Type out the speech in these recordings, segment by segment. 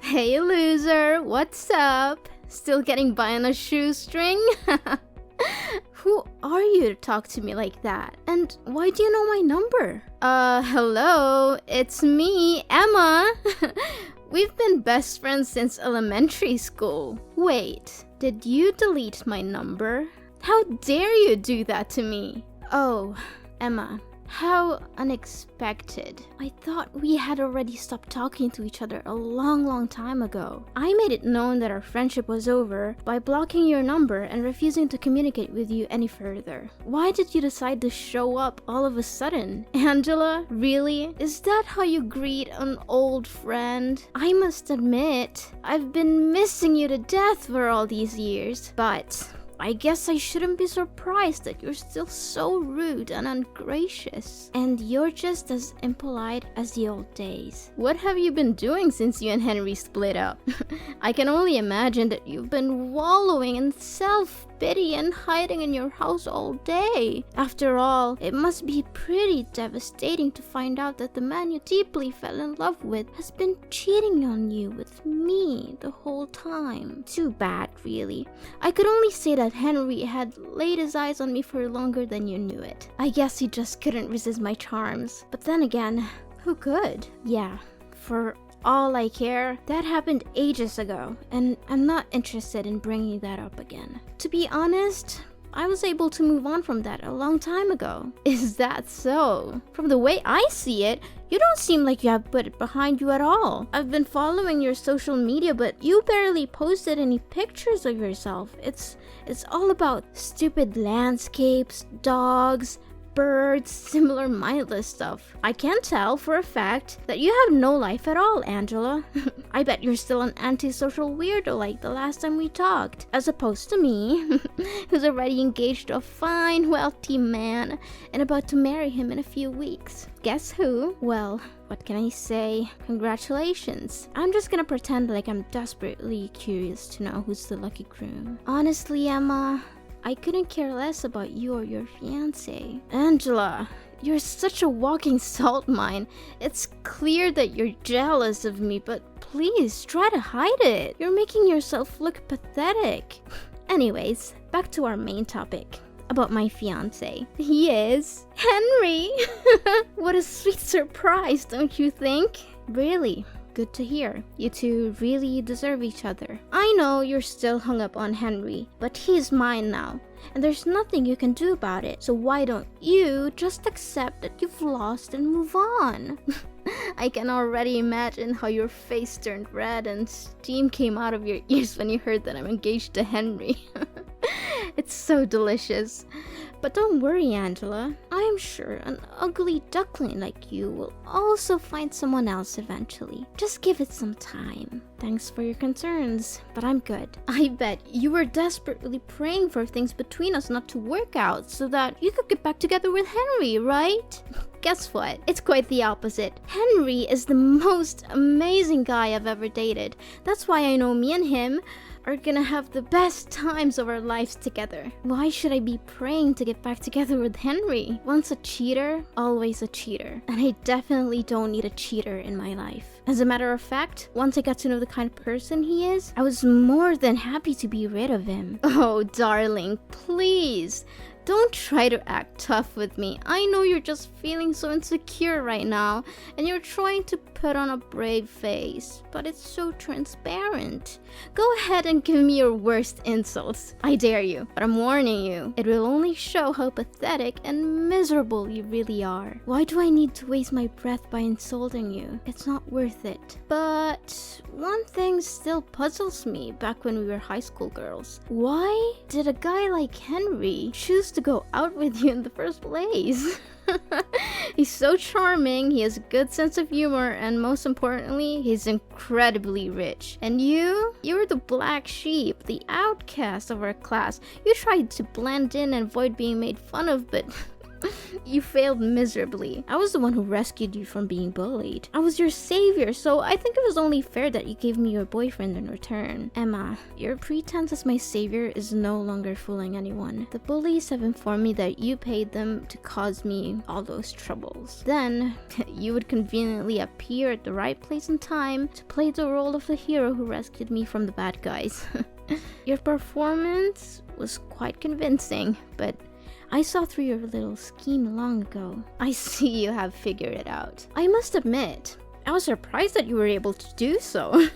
Hey loser, what's up? Still getting by on a shoestring? Who are you to talk to me like that? And why do you know my number? Hello, it's me, Emma. We've been best friends since elementary school. Wait, did you delete my number? How dare you do that to me? Oh, Emma. How unexpected. I thought we had already stopped talking to each other a long time ago. I made it known that our friendship was over by blocking your number and refusing to communicate with you any further. Why did you decide to show up all of a sudden? Angela, really? Is that how you greet an old friend? I must admit, I've been missing you to death for all these years, but I guess I shouldn't be surprised that you're still so rude and ungracious. And you're just as impolite as the old days. What have you been doing since you and Henry split up? I can only imagine that you've been wallowing in self-pity and hiding in your house all day. After all, it must be pretty devastating to find out that the man you deeply fell in love with has been cheating on you with me the whole time. Too bad, really. I could only say that Henry had laid his eyes on me for longer than you knew it. I guess he just couldn't resist my charms. But then again, who could? Yeah, for all I care, that happened ages ago, and I'm not interested in bringing that up again. To be honest, I was able to move on from that a long time ago. Is that so? From the way I see it, you don't seem like you have put it behind you at all. I've been following your social media, but you barely posted any pictures of yourself. It's all about stupid landscapes, dogs, birds, similar mindless stuff. I can tell for a fact that you have no life at all, Angela. I bet you're still an antisocial weirdo like the last time we talked, as opposed to me, who's already engaged to a fine, wealthy man and about to marry him in a few weeks. Guess who? Well, what can I say? Congratulations. I'm just gonna pretend like I'm desperately curious to know who's the lucky groom. Honestly, Emma, I couldn't care less about you or your fiancé. Angela, you're such a walking salt mine. It's clear that you're jealous of me, but please try to hide it. You're making yourself look pathetic. Anyways, back to our main topic. About my fiancé. He is Henry. What a sweet surprise, don't you think? Really? Good to hear. You two really deserve each other. I know you're still hung up on Henry, but he's mine now, and there's nothing you can do about it. So why don't you just accept that you've lost and move on? I can already imagine how your face turned red and steam came out of your ears when you heard that I'm engaged to Henry. It's so delicious. But don't worry, Angela. I'm sure an ugly duckling like you will also find someone else eventually. Just give it some time. Thanks for your concerns, but I'm good. I bet you were desperately praying for things between us not to work out so that you could get back together with Henry, right? Guess what? It's quite the opposite. Henry is the most amazing guy I've ever dated. That's why I know me and him are gonna have the best times of our lives together. Why should I be praying to get back together with Henry? Once a cheater, always a cheater. And I definitely don't need a cheater in my life. As a matter of fact, once I got to know the kind of person he is, I was more than happy to be rid of him. Oh, darling, please. Don't try to act tough with me. I know you're just feeling so insecure right now, and you're trying to put on a brave face, but it's so transparent. Go ahead and give me your worst insults. I dare you, but I'm warning you. It will only show how pathetic and miserable you really are. Why do I need to waste my breath by insulting you? It's not worth it. But one thing still puzzles me back when we were high school girls. Why did a guy like Henry choose to go out with you in the first place? He's so charming, he has a good sense of humor, and most importantly, he's incredibly rich. And you were the black sheep, the outcast of our class. You tried to blend in and avoid being made fun of, but You failed miserably. I was the one who rescued you from being bullied. I was your savior, so I think it was only fair that you gave me your boyfriend in return. Emma, your pretense as my savior is no longer fooling anyone. The bullies have informed me that you paid them to cause me all those troubles. Then, you would conveniently appear at the right place and time to play the role of the hero who rescued me from the bad guys. Your performance was quite convincing, but I saw through your little scheme long ago. I see you have figured it out. I must admit, I was surprised that you were able to do so.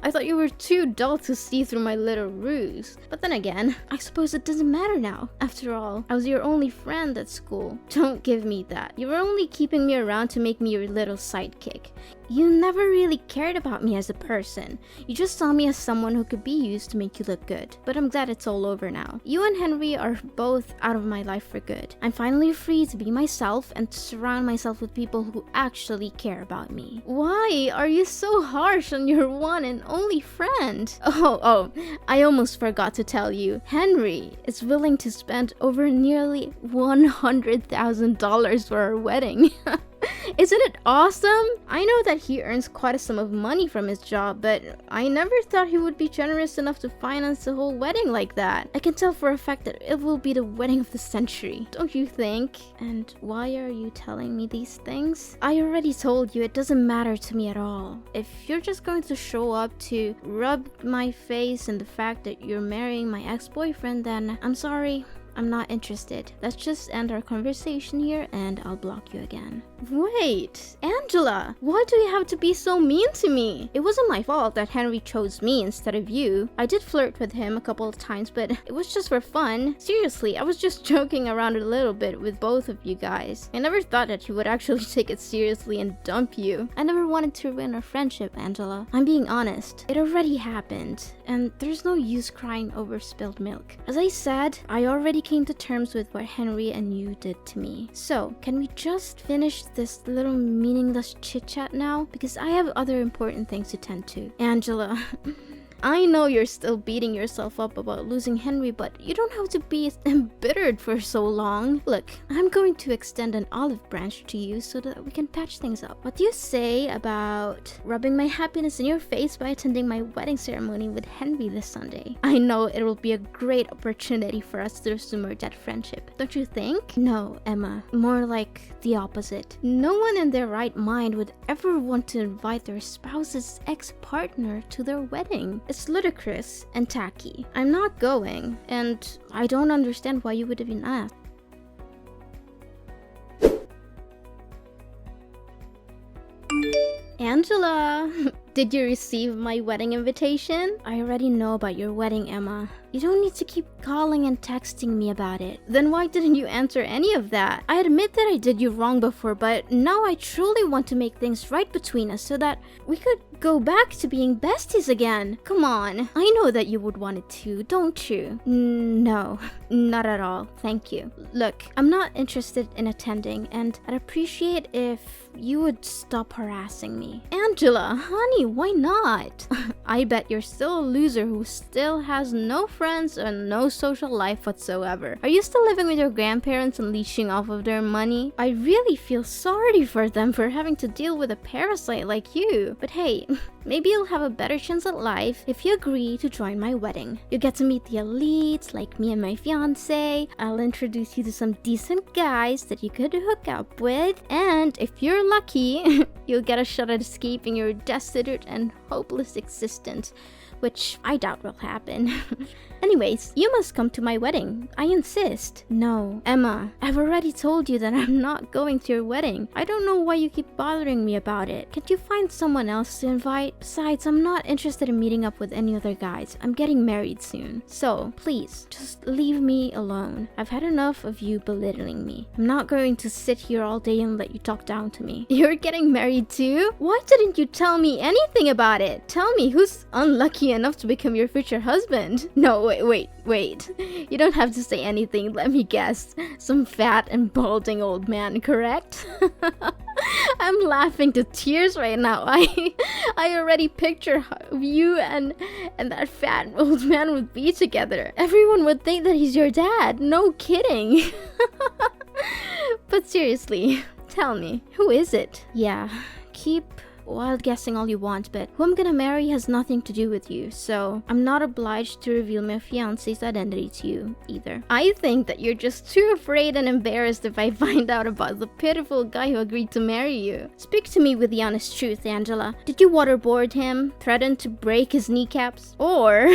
I thought you were too dull to see through my little ruse. But then again, I suppose it doesn't matter now. After all, I was your only friend at school. Don't give me that. You were only keeping me around to make me your little sidekick. You never really cared about me as a person. You just saw me as someone who could be used to make you look good. But I'm glad it's all over now. You and Henry are both out of my life for good. I'm finally free to be myself and to surround myself with people who actually care about me. Why are you so harsh on your one and only friend? Oh, I almost forgot to tell you. Henry is willing to spend over nearly $100,000 for our wedding. Isn't it awesome? I know that he earns quite a sum of money from his job, but I never thought he would be generous enough to finance the whole wedding like that. I can tell for a fact that it will be the wedding of the century, don't you think? And why are you telling me these things? I already told you it doesn't matter to me at all. If you're just going to show up to rub my face in the fact that you're marrying my ex-boyfriend, then I'm sorry. I'm not interested. Let's just end our conversation here and I'll block you again. Wait, Angela, why do you have to be so mean to me? It wasn't my fault that Henry chose me instead of you. I did flirt with him a couple of times, but it was just for fun. Seriously, I was just joking around a little bit with both of you guys. I never thought that he would actually take it seriously and dump you. I never wanted to ruin our friendship, Angela. I'm being honest. It already happened, and there's no use crying over spilled milk. As I said, I already came to terms with what Henry and you did to me. So, can we just finish this little meaningless chit-chat now? Because I have other important things to tend to. Angela, I know you're still beating yourself up about losing Henry, but you don't have to be embittered for so long. Look, I'm going to extend an olive branch to you so that we can patch things up. What do you say about rubbing my happiness in your face by attending my wedding ceremony with Henry this Sunday? I know it will be a great opportunity for us to resume our dead friendship. Don't you think? No, Emma. More like the opposite. No one in their right mind would ever want to invite their spouse's ex-partner to their wedding. It's ludicrous and tacky. I'm not going, and I don't understand why you would have been asked. Angela, did you receive my wedding invitation? I already know about your wedding, Emma. You don't need to keep calling and texting me about it. Then why didn't you answer any of that? I admit that I did you wrong before, but now I truly want to make things right between us so that we could go back to being besties again. Come on. I know that you would want it too, don't you? No, not at all. Thank you. Look, I'm not interested in attending, and I'd appreciate if you would stop harassing me. Angela, honey, why not? I bet you're still a loser who still has no friends and no social life whatsoever. Are you still living with your grandparents and leeching off of their money? I really feel sorry for them for having to deal with a parasite like you. But hey, maybe you'll have a better chance at life if you agree to join my wedding. You get to meet the elites like me and my fiance. I'll introduce you to some decent guys that you could hook up with. And if you're lucky, you'll get a shot at escaping your destitute and hopeless existence, which I doubt will happen. Anyways, you must come to my wedding. I insist. No, Emma, I've already told you that I'm not going to your wedding. I don't know why you keep bothering me about it. Can't you find someone else to invite? Besides, I'm not interested in meeting up with any other guys. I'm getting married soon. So, please, just leave me alone. I've had enough of you belittling me. I'm not going to sit here all day and let you talk down to me. You're getting married too? Why didn't you tell me anything about it? Tell me who's unlucky enough to become your future husband. No, wait. You don't have to say anything. Let me guess. Some fat and balding old man, correct? I'm laughing to tears right now. I already picture how you and that fat old man would be together. Everyone would think that he's your dad. No kidding. But seriously, tell me, who is it? Yeah, keep wild guessing all you want, but who I'm gonna marry has nothing to do with you, so I'm not obliged to reveal my fiance's identity to you either. I think that you're just too afraid and embarrassed if I find out about the pitiful guy who agreed to marry you. Speak to me with the honest truth, Angela. Did you waterboard him, threaten to break his kneecaps, or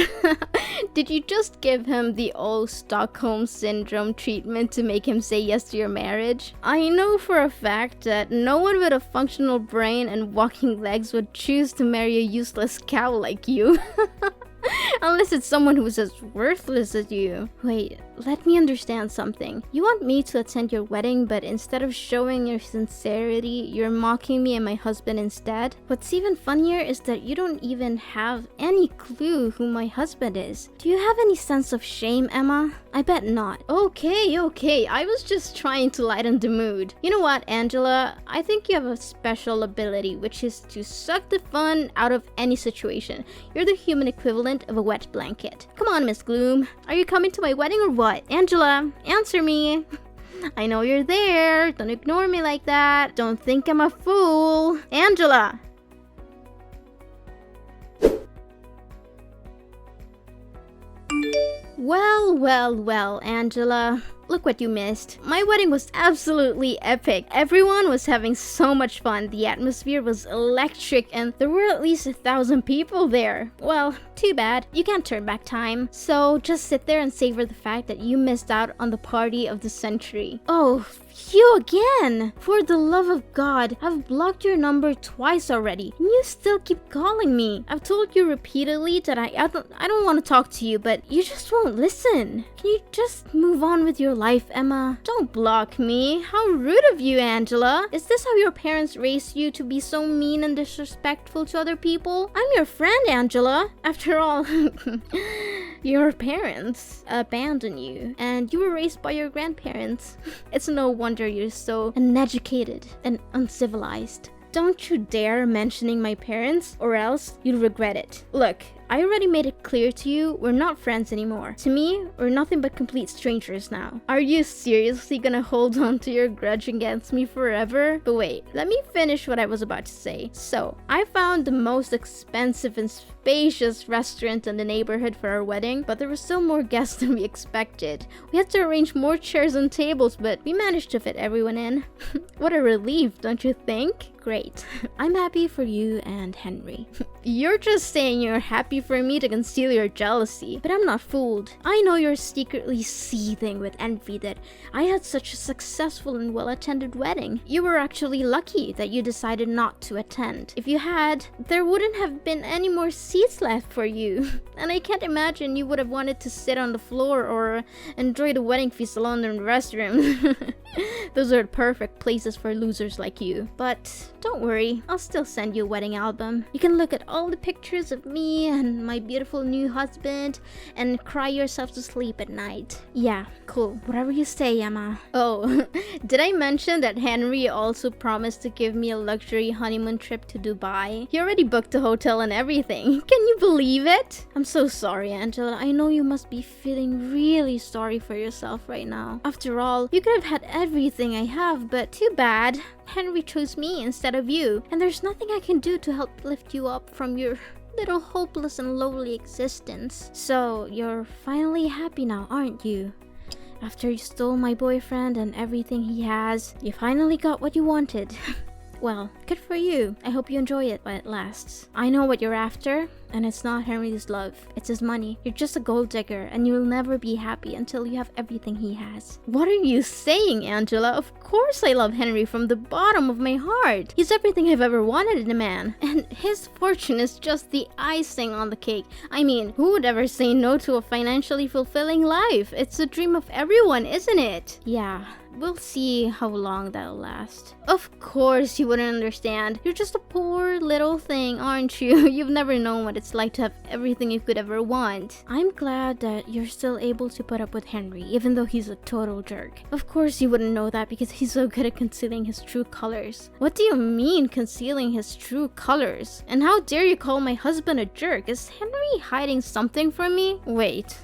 did you just give him the old Stockholm Syndrome treatment to make him say yes to your marriage? I know for a fact that no one with a functional brain and walking legs would choose to marry a useless cow like you. Unless it's someone who's as worthless as you. Wait, let me understand something. You want me to attend your wedding, but instead of showing your sincerity, you're mocking me and my husband instead? What's even funnier is that you don't even have any clue who my husband is. Do you have any sense of shame, Emma? I bet not. Okay, I was just trying to lighten the mood. You know what, Angela? I think you have a special ability, which is to suck the fun out of any situation. You're the human equivalent of a wet blanket. Come on, Miss Gloom. Are you coming to my wedding or what? Angela, answer me. I know you're there. Don't ignore me like that. Don't think I'm a fool. Angela! Well, Angela. Look what you missed. My wedding was absolutely epic. Everyone was having so much fun. The atmosphere was electric and there were at least 1,000 people there. Well, too bad. You can't turn back time. So just sit there and savor the fact that you missed out on the party of the century. Oh, you again! For the love of God, I've blocked your number twice already, and you still keep calling me. I've told you repeatedly that I don't want to talk to you, but you just won't listen. Can you just move on with your life, Emma? Don't block me. How rude of you, Angela. Is this how your parents raised you, to be so mean and disrespectful to other people? I'm your friend, Angela. After all, your parents abandoned you, and you were raised by your grandparents. It's no wonder you're so uneducated and uncivilized. Don't you dare mentioning my parents, or else you'll regret it. Look, I already made it clear to you, we're not friends anymore. To me, we're nothing but complete strangers now. Are you seriously gonna hold on to your grudge against me forever? But wait, let me finish what I was about to say. So, I found the most expensive and spacious restaurant in the neighborhood for our wedding, but there were still more guests than we expected. We had to arrange more chairs and tables, but we managed to fit everyone in. What a relief, don't you think? Great. I'm happy for you and Henry. You're just saying you're happy for me to conceal your jealousy, but I'm not fooled. I know you're secretly seething with envy that I had such a successful and well-attended wedding. You were actually lucky that you decided not to attend. If you had, there wouldn't have been any more seats left for you. And I can't imagine you would have wanted to sit on the floor or enjoy the wedding feast alone in the restroom. Those are perfect places for losers like you. But don't worry, I'll still send you a wedding album. You can look at all the pictures of me and my beautiful new husband and cry yourself to sleep at night. Yeah, cool. Whatever you say, Emma. Oh, did I mention that Henry also promised to give me a luxury honeymoon trip to Dubai? He already booked the hotel and everything. Can you believe it? I'm so sorry, Angela. I know you must be feeling really sorry for yourself right now. After all, you could have had everything I have, but too bad. Henry chose me instead of you, and there's nothing I can do to help lift you up from your little hopeless and lowly existence. So, you're finally happy now, aren't you? After you stole my boyfriend and everything he has, you finally got what you wanted. Well, good for you. I hope you enjoy it while it lasts. I know what you're after, and it's not Henry's love. It's his money. You're just a gold digger, and you'll never be happy until you have everything he has. What are you saying, Angela? Of course I love Henry from the bottom of my heart. He's everything I've ever wanted in a man, and his fortune is just the icing on the cake. I mean, who would ever say no to a financially fulfilling life? It's the dream of everyone, isn't it? Yeah. We'll see how long that'll last. Of course you wouldn't understand. You're just a poor little thing, aren't you? You've never known what it's like to have everything you could ever want. I'm glad that you're still able to put up with Henry, even though he's a total jerk. Of course you wouldn't know that because he's so good at concealing his true colors. What do you mean, concealing his true colors? And how dare you call my husband a jerk? Is Henry hiding something from me? Wait.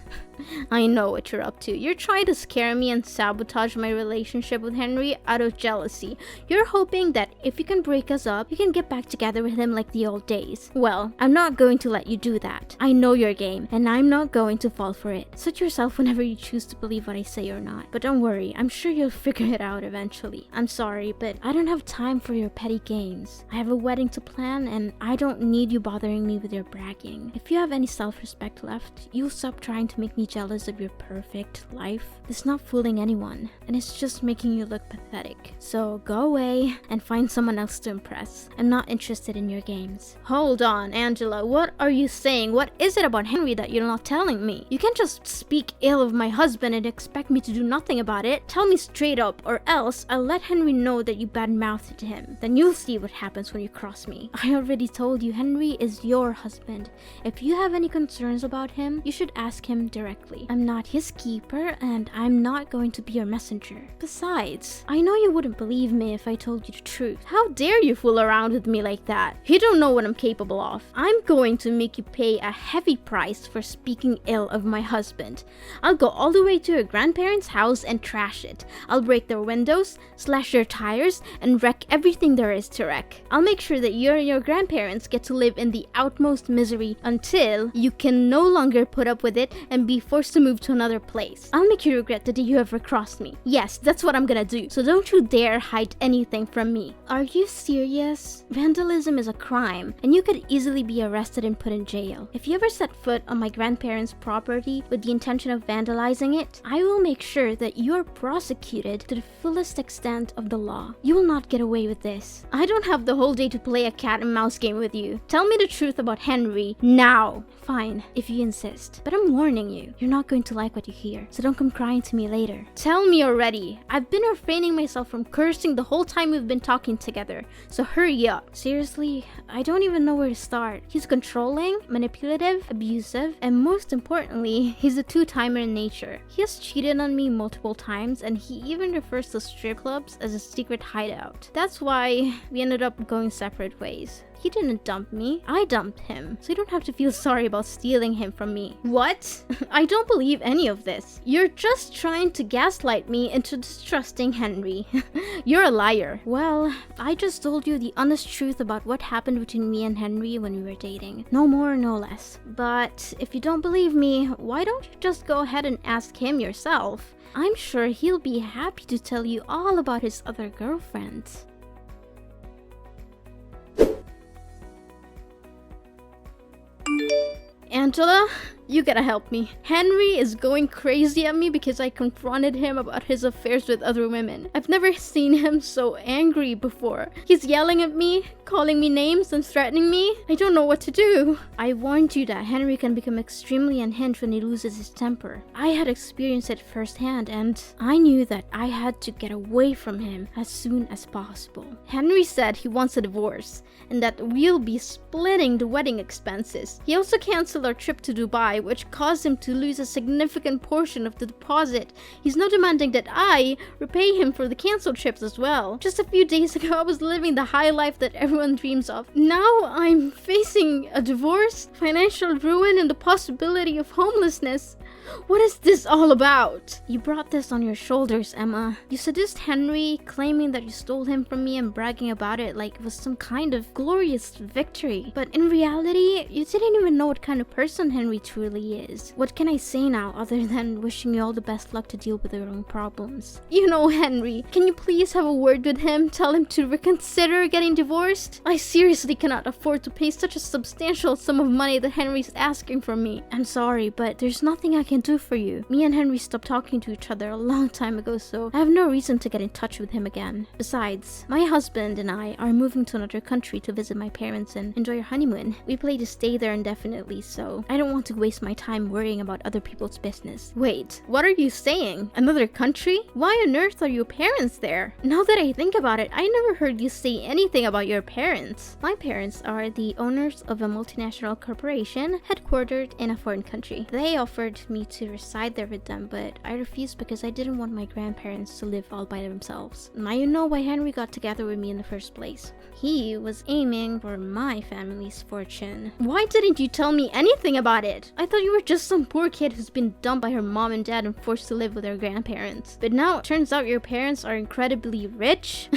I know what you're up to. You're trying to scare me and sabotage my relationship with Henry out of jealousy. You're hoping that if you can break us up, you can get back together with him like the old days. Well, I'm not going to let you do that. I know your game, and I'm not going to fall for it. Suit yourself whenever you choose to believe what I say or not. But don't worry, I'm sure you'll figure it out eventually. I'm sorry, but I don't have time for your petty games. I have a wedding to plan, and I don't need you bothering me with your bragging. If you have any self-respect left, you'll stop trying to make me jealous of your perfect life. It's not fooling anyone, and it's just making you look pathetic. So go away and find someone else to impress. I'm not interested in your games. Hold on, Angela, what are you saying? What is it about Henry that you're not telling me? You can't just speak ill of my husband and expect me to do nothing about it. Tell me straight up, or else I'll let Henry know that you badmouthed him. Then you'll see what happens when you cross me. I already told you, Henry is your husband. If you have any concerns about him, you should ask him directly. I'm not his keeper, and I'm not going to be your messenger. Besides, I know you wouldn't believe me if I told you the truth. How dare you fool around with me like that? You don't know what I'm capable of. I'm going to make you pay a heavy price for speaking ill of my husband. I'll go all the way to your grandparents' house and trash it. I'll break their windows, slash their tires, and wreck everything there is to wreck. I'll make sure that you and your grandparents get to live in the utmost misery until you can no longer put up with it and be forced to move to another place. I'll make you regret the day you ever crossed me. Yes, that's what I'm gonna do. So don't you dare hide anything from me. Are you serious? Vandalism is a crime, and you could easily be arrested and put in jail. If you ever set foot on my grandparents' property with the intention of vandalizing it, I will make sure that you're prosecuted to the fullest extent of the law. You will not get away with this. I don't have the whole day to play a cat and mouse game with you. Tell me the truth about Henry now. Fine, if you insist. But I'm warning you, you're not going to like what you hear, so don't come crying to me later. Tell me already. I've been refraining myself from cursing the whole time we've been talking together, so hurry up. Seriously, I don't even know where to start. He's controlling, manipulative, abusive, and most importantly, he's a two-timer in nature. He has cheated on me multiple times, and he even refers to strip clubs as a secret hideout. That's why we ended up going separate ways. He didn't dump me. I dumped him. So you don't have to feel sorry about stealing him from me. What? I don't believe any of this. You're just trying to gaslight me into distrusting Henry. You're a liar. Well, I just told you the honest truth about what happened between me and Henry when we were dating. No more, no less. But if you don't believe me, why don't you just go ahead and ask him yourself? I'm sure he'll be happy to tell you all about his other girlfriends. Angela, you gotta help me. Henry is going crazy at me because I confronted him about his affairs with other women. I've never seen him so angry before. He's yelling at me, calling me names, and threatening me. I don't know what to do. I warned you that Henry can become extremely unhinged when he loses his temper. I had experienced it firsthand, and I knew that I had to get away from him as soon as possible. Henry said he wants a divorce, and that we'll be splitting the wedding expenses. He also canceled our trip to Dubai, which caused him to lose a significant portion of the deposit. He's now demanding that I repay him for the canceled trips as well. Just a few days ago, I was living the high life that everyone dreams of. Now I'm facing a divorce, financial ruin, and the possibility of homelessness. What is this all about? You brought this on your shoulders, Emma. You seduced Henry, claiming that you stole him from me and bragging about it like it was some kind of glorious victory. But in reality, you didn't even know what kind of person Henry truly is. What can I say now other than wishing you all the best luck to deal with your own problems? You know Henry. Can you please have a word with him? Tell him to reconsider getting divorced? I seriously cannot afford to pay such a substantial sum of money that Henry's asking from me. I'm sorry, but there's nothing I can do for you. Me and Henry stopped talking to each other a long time ago, so I have no reason to get in touch with him again. Besides, my husband and I are moving to another country to visit my parents and enjoy our honeymoon. We plan to stay there indefinitely, so I don't want to waste my time worrying about other people's business. Wait, what are you saying? Another country? Why on earth are your parents there? Now that I think about it, I never heard you say anything about your parents. My parents are the owners of a multinational corporation headquartered in a foreign country. They offered me to reside there with them, but I refused because I didn't want my grandparents to live all by themselves. Now you know why Henry got together with me in the first place. He was aiming for my family's fortune. Why didn't you tell me anything about it? I thought you were just some poor kid who's been dumped by her mom and dad and forced to live with her grandparents. But now it turns out your parents are incredibly rich?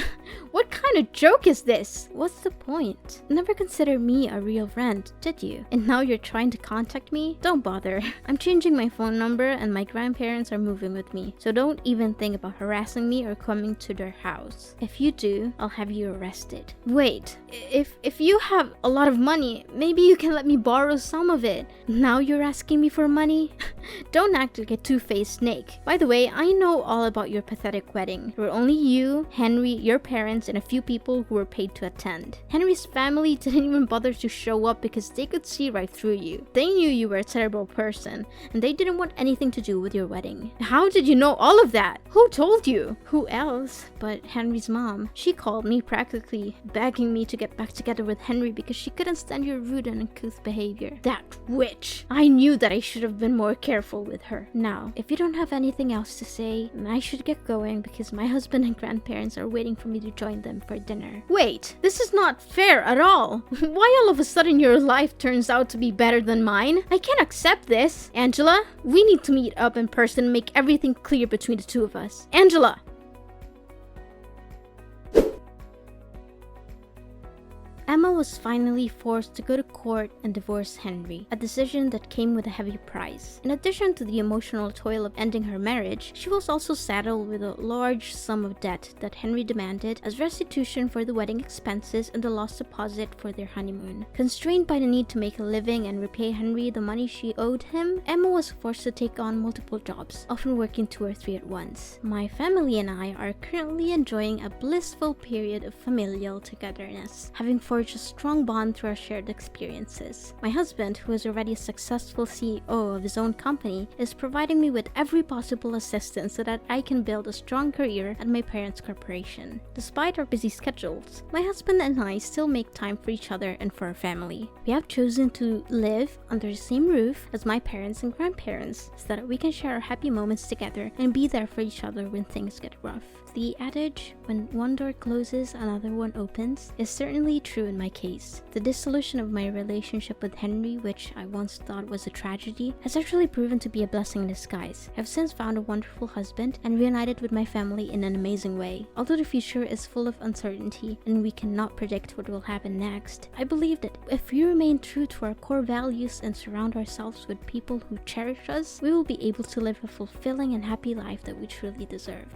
What kind of joke is this? What's the point? Never considered me a real friend, did you? And now you're trying to contact me? Don't bother. I'm changing my phone number and my grandparents are moving with me. So don't even think about harassing me or coming to their house. If you do, I'll have you arrested. Wait, if you have a lot of money, maybe you can let me borrow some of it. Now you're asking me for money? Don't act like a two-faced snake. By the way, I know all about your pathetic wedding. There were only you, Henry, your parents, and a few people who were paid to attend. Henry's family didn't even bother to show up because they could see right through you. They knew you were a terrible person, and they didn't want anything to do with your wedding. How did you know all of that? Who told you? Who else but Henry's mom? She called me practically begging me to get back together with Henry because she couldn't stand your rude and uncouth behavior. That witch! I knew that I should have been more careful with her. Now, if you don't have anything else to say, then I should get going because my husband and grandparents are waiting for me to join them for dinner. Wait, this is not fair at all. Why all of a sudden your life turns out to be better than mine? I can't accept this. Angela, we need to meet up in person and make everything clear between the two of us. Angela! Emma was finally forced to go to court and divorce Henry, a decision that came with a heavy price. In addition to the emotional toil of ending her marriage, she was also saddled with a large sum of debt that Henry demanded as restitution for the wedding expenses and the lost deposit for their honeymoon. Constrained by the need to make a living and repay Henry the money she owed him, Emma was forced to take on multiple jobs, often working 2 or 3 at once. My family and I are currently enjoying a blissful period of familial togetherness, having forged a strong bond through our shared experiences. My husband, who is already a successful CEO of his own company, is providing me with every possible assistance so that I can build a strong career at my parents' corporation. Despite our busy schedules, my husband and I still make time for each other and for our family. We have chosen to live under the same roof as my parents and grandparents so that we can share our happy moments together and be there for each other when things get rough. The adage, when one door closes, another one opens, is certainly true in my case. The dissolution of my relationship with Henry, which I once thought was a tragedy, has actually proven to be a blessing in disguise. I've since found a wonderful husband and reunited with my family in an amazing way. Although the future is full of uncertainty and we cannot predict what will happen next, I believe that if we remain true to our core values and surround ourselves with people who cherish us, we will be able to live a fulfilling and happy life that we truly deserve.